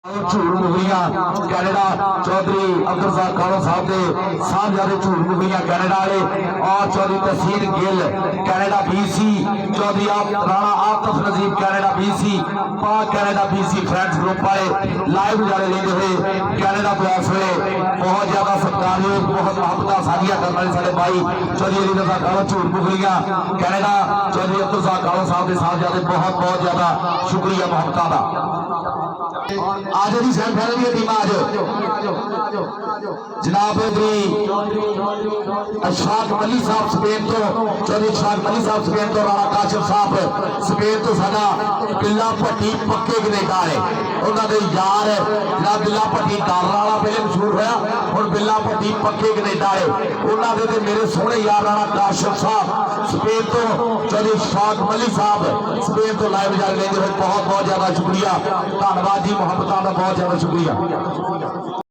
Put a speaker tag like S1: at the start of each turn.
S1: झूठ मुगलियां कैनेडा चौधरी अब्दुल रज़ाक खान साहब के साहबजादे झूठ मुगलियां कैनेडा वाले और Chaudhary Tehseen Gill Canada BC Chaudhary Rana Atif Najeeb Canada BC Pak Canada BC friends group वाले लाइव नजारे लेते हुए कैनेडा प्रयास हुए बहुत ज्यादा सत्कारयोग बहुत मोहब्बत साझिया करने वाले साडे भाई चौधरी अली रज़ा खान झूठ मुगलियां कैनेडा चौधरी अब्दुल रज़ाक खान साहब के साहबजादे बहुत बहुत ज्यादा शुक्रिया मोहब्बत का। आज दी सेमीफाइनल की टीम आज जनाब अशफाक अली साहब स्पेन तो चौधरी अशफाक अली साहब स्पेन तो राणा काशिफ साहब स्पेन तो साडा बिल्ला भट्टी पक्के कनेडा है उन्होंने यार जनाब बिल्ला भट्टी डालर वाला पहले मशहूर होया हुण बिल्ला भट्टी पक्के कनेडा है उन्होंने ते मेरे सोहने यार राणा काशिफ साहब स्पेन तो चौधरी अशफाक अली साहब स्पेन तो लाइव जारी लेते हुए बहुत बहुत ज्यादा शुक्रिया धन्यवाद जी मोहब्बत का बहुत ज्यादा शुक्रिया।